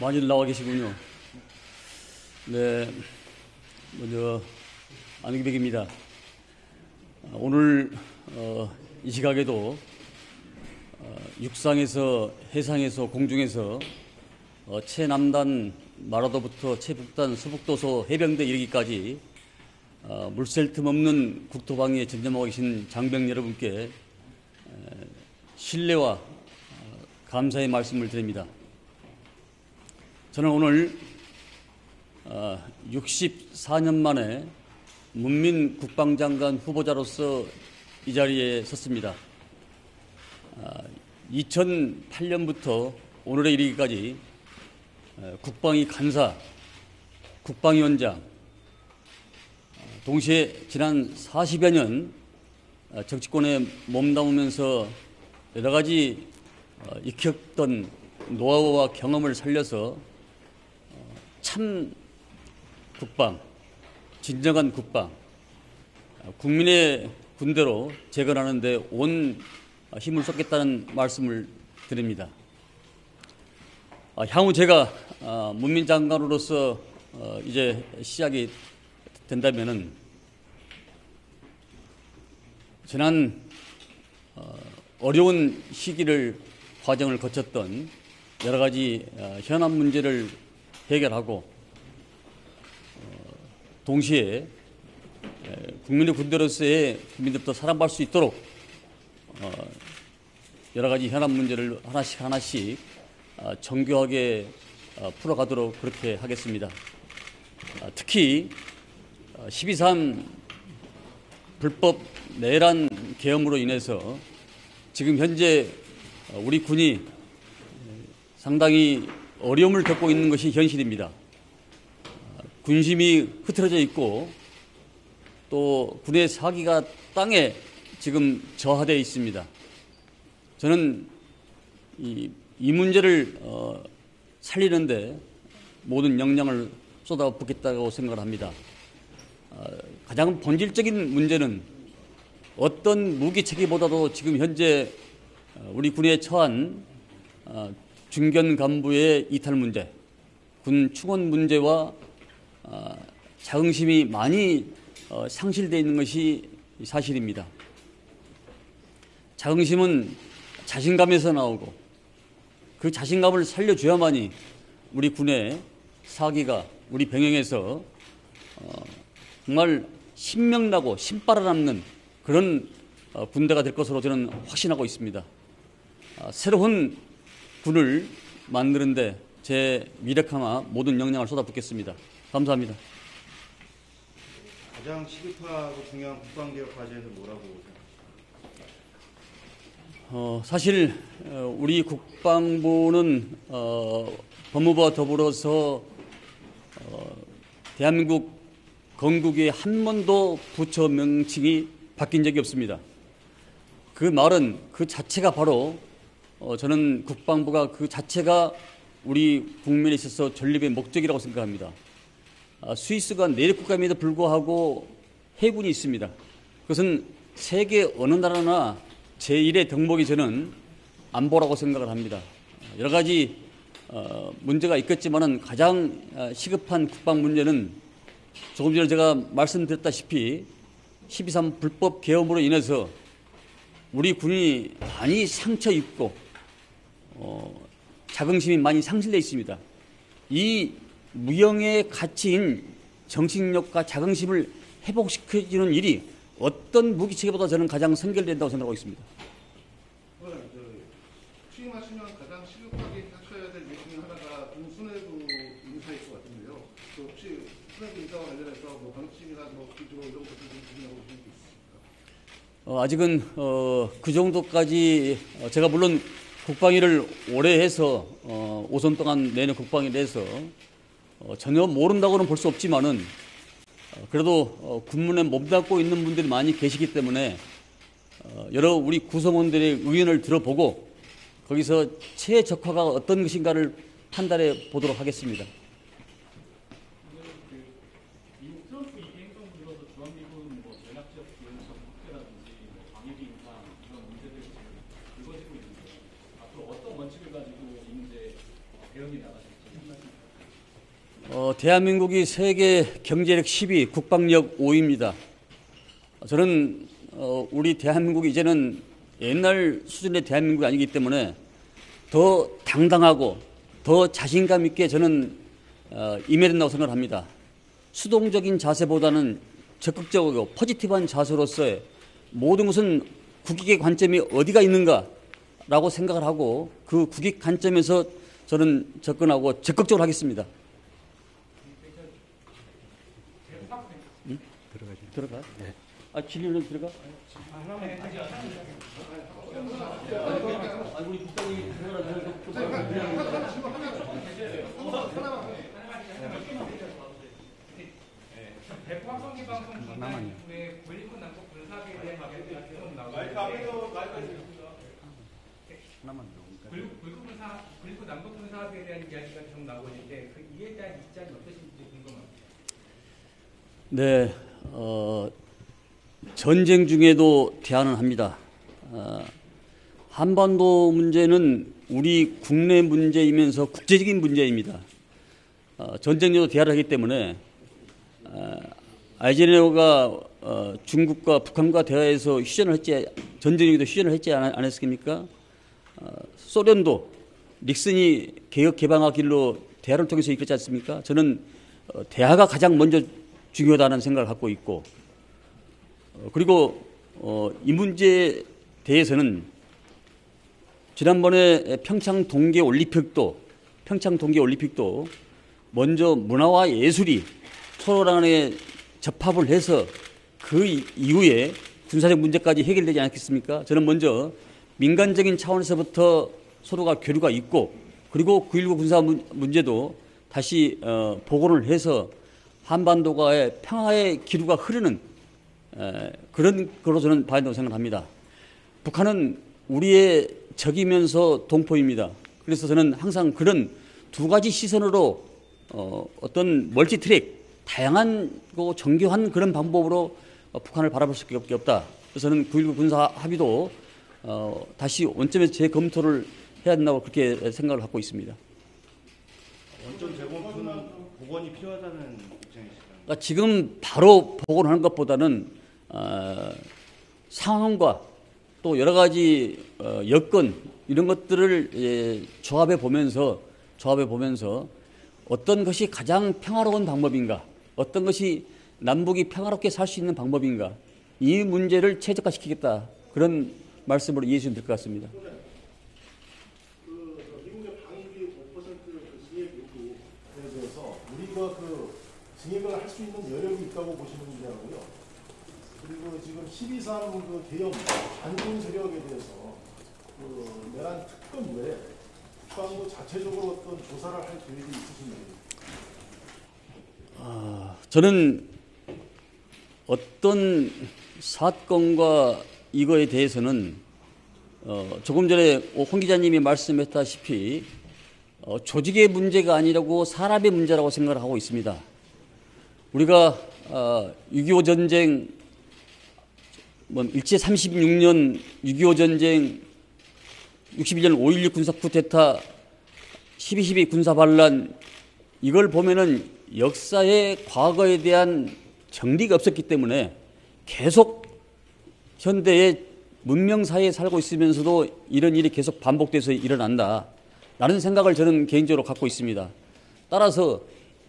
많이들 나와 계시군요. 네, 먼저 안기백입니다. 오늘 이 시각에도 육상에서, 해상에서, 공중에서 최남단 마라도부터 최북단 서북도서 해병대 이르기까지 물샐 틈 없는 국토방위에 전념하고 계신 장병 여러분께 신뢰와 감사의 말씀을 드립니다. 저는 오늘 64년 만에 문민 국방장관 후보자로서 이 자리에 섰습니다. 2008년부터 오늘에 이르기까지 국방위 간사, 국방위원장, 동시에 지난 40여 년 정치권에 몸담으면서 여러 가지 익혔던 노하우와 경험을 살려서 참 국방, 진정한 국방, 국민의 군대로 재건하는 데 온 힘을 쏟겠다는 말씀을 드립니다. 향후 제가 문민장관으로서 이제 시작이 된다면은 지난 어려운 과정을 거쳤던 여러 가지 현안 문제를 해결하고 동시에 국민의 군대로서의 국민들부터 사랑받을 수 있도록 여러 가지 현안 문제를 하나씩 정교하게 풀어가도록 그렇게 하겠습니다. 특히 12.3 불법 내란 계엄으로 인해서 지금 현재 우리 군이 상당히 어려움을 겪고 있는 것이 현실입니다. 군심이 흐트러져 있고 또 군의 사기가 땅에 지금 저하되어 있습니다. 저는 이 문제를 살리는데 모든 역량을 쏟아붓겠다고 생각을 합니다. 가장 본질적인 문제는 어떤 무기 체계보다도 지금 현재 우리 군에 처한 중견 간부의 이탈 문제, 군 충원 문제와 자긍심이 많이 상실되어 있는 것이 사실입니다. 자긍심은 자신감에서 나오고 그 자신감을 살려줘야만이 우리 군의 사기가 우리 병영에서 정말 신명나고 신바라남는 그런 군대가 될 것으로 저는 확신하고 있습니다. 새로운 군을 만드는데 제 미력함과 모든 역량을 쏟아붓겠습니다. 감사합니다. 가장 시급하고 중요한 국방개혁 과제는 뭐라고 생각하십니까? 사실 우리 국방부는 법무부와 더불어서 대한민국 건국에 한 번도 부처 명칭이 바뀐 적이 없습니다. 그 말은 그 자체가 바로 저는 국방부가 그 자체가 우리 국민에 있어서 전립의 목적이라고 생각합니다. 스위스가 내륙국가임에도 불구하고 해군이 있습니다. 그것은 세계 어느 나라나 제1의 덕목이 저는 안보라고 생각을 합니다. 여러 가지 문제가 있겠지만은 가장 시급한 국방 문제는 조금 전에 제가 말씀드렸다시피 12.3 불법 계엄으로 인해서 우리 군이 많이 상처 입고 자긍심이 많이 상실되어 있습니다. 이 무형의 가치인 정신력과 자긍심을 회복시켜주는 일이 어떤 무기체계보다 저는 가장 선결된다고 생각하고 있습니다. 취임하시면 가장 시급하게 하셔야 될 일 중에 하나가 군 수뇌부 인사일 것 같은데요. 혹시 수뇌부 인사와 관련해서 뭐 방침이나 뭐 기조 이런 것들 좀 고민하고 계신 게 있습니까? 아직은 그 정도까지 제가 물론 국방위를 오래 해서 5선 동안 내년 국방위를 해서 전혀 모른다고는 볼 수 없지만은 그래도 군문에 몸담고 있는 분들이 많이 계시기 때문에 여러 우리 구성원들의 의견을 들어보고 거기서 최적화가 어떤 것인가를 판단해 보도록 하겠습니다. 미국 트럼프 이기 행정 들어서 주한미군 연락 지역 비용 확대라든지 방위비 인상 이런 문제들이 지금 불거지고 있는데 앞으로 어떤 원칙을 가지고 대한민국이 세계 경제력 10위, 국방력 5위입니다. 저는 우리 대한민국이 이제는 옛날 수준의 대한민국이 아니기 때문에 더 당당하고 더 자신감 있게 저는 임해야 된다고 생각합니다. 수동적인 자세보다는 적극적이고 포지티브한 자세로서의 모든 것은 국익의 관점이 어디가 있는가라고 생각을 하고 그 국익 관점에서 저는 접근하고 적극적으로 하겠습니다. 들어가? 네. 질의는 들어가? 우리 국장님이 대포 확성기 방송 중단 이후에 군리군 남북 군사학에 대한 이야기가 계속 나오고 군리군 남북 군사학에 대한 이야기가 계속 나오고 있는데 그 이에 대한 입장이 어떠신지 궁금합니다. 네, 전쟁 중에도 대안을 합니다. 한반도 문제는 우리 국내 문제이면서 국제적인 문제입니다. 전쟁에도 대안을 하기 때문에 아이젠하워가 중국과 북한과 대화해서 전쟁에도 휴전을 했지 않았습니까? 소련도 닉슨이 개혁 개방화 길로 대화를 통해서 이끌지 않습니까? 저는 대화가 가장 먼저 중요하다는 생각을 갖고 있고, 그리고 이 문제에 대해서는 지난번에 평창 동계 올림픽도 먼저 문화와 예술이 서로 간에 접합을 해서 그 이후에 군사적 문제까지 해결되지 않았겠습니까? 저는 먼저 민간적인 차원에서부터 서로가 교류가 있고, 그리고 9.19 군사 문제도 다시 복원을 해서 한반도가의 평화의 기류가 흐르는 그런 거로 저는 봐야 된다고 생각합니다. 북한은 우리의 적이면서 동포입니다. 그래서 저는 항상 그런 두 가지 시선으로 어떤 멀티트랙, 다양한 정교한 그런 방법으로 북한을 바라볼 수밖에 없다. 그래서 저는 9.19 군사 합의도 다시 원점에서 재검토를 해야 된다고 그렇게 생각을 갖고 있습니다. 원점 재검토는 복원이 필요하다는 입장이시죠? 그러니까 지금 바로 복원하는 것보다는 상황과 또 여러 가지 여건 이런 것들을 조합해 보면서 어떤 것이 가장 평화로운 방법인가, 어떤 것이 남북이 평화롭게 살 수 있는 방법인가, 이 문제를 최적화시키겠다, 그런 말씀으로 이해해 주시면 될 것 같습니다. 미국의 방위비 5% 증액 요구에 대해서 우리가 증액을 할 수 있는 여력이 있다고 보시는 문제하고요. 그리고 지금 12.3 계엄 반중 세력에 대해서 내란 특검 외에 국방부 자체적으로 어떤 조사를 할 계획이 있으신가요? 저는 어떤 사건과 이거에 대해서는 조금 전에 홍 기자님이 말씀했다시피 조직의 문제가 아니라고 사람의 문제라고 생각을 하고 있습니다. 우리가 6.25 전쟁, 일제 36년 6.25 전쟁, 61년 5.16 군사 쿠데타, 12.12 군사 반란, 이걸 보면은 역사의 과거에 대한 정리가 없었기 때문에 계속 현대의 문명사회에 살고 있으면서도 이런 일이 계속 반복돼서 일어난다라는 생각을 저는 개인적으로 갖고 있습니다. 따라서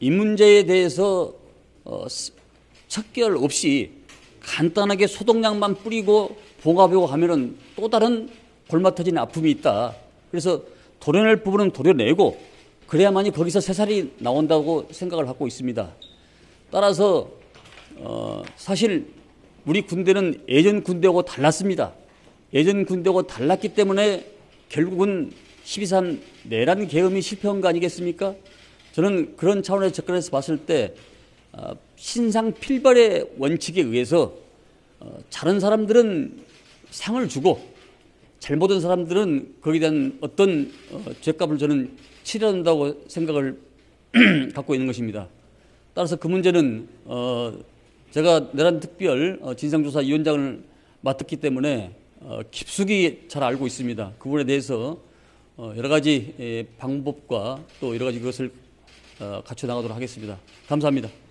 이 문제에 대해서 척결 없이 간단하게 소독약만 뿌리고 봉합하고 하면은 또 다른 골마 터지는 아픔이 있다. 그래서 도려낼 부분은 도려내고 그래야만이 거기서 새살이 나온다고 생각을 하고 있습니다. 따라서 사실 우리 군대는 예전 군대하고 달랐습니다. 예전 군대하고 달랐기 때문에 결국은 12.3 내란 계엄이 실패한 거 아니겠습니까? 저는 그런 차원에서 접근해서 봤을 때 신상 필벌의 원칙에 의해서 잘한 사람들은 상을 주고 잘못한 사람들은 거기에 대한 어떤 죗값을 저는 치러야 한다고 생각을 갖고 있는 것입니다. 따라서 그 문제는 제가 내란특별 진상조사위원장을 맡았기 때문에 깊숙이 잘 알고 있습니다. 그 부분에 대해서 여러 가지 방법과 또 여러 가지 그것을 갖춰 나가도록 하겠습니다. 감사합니다.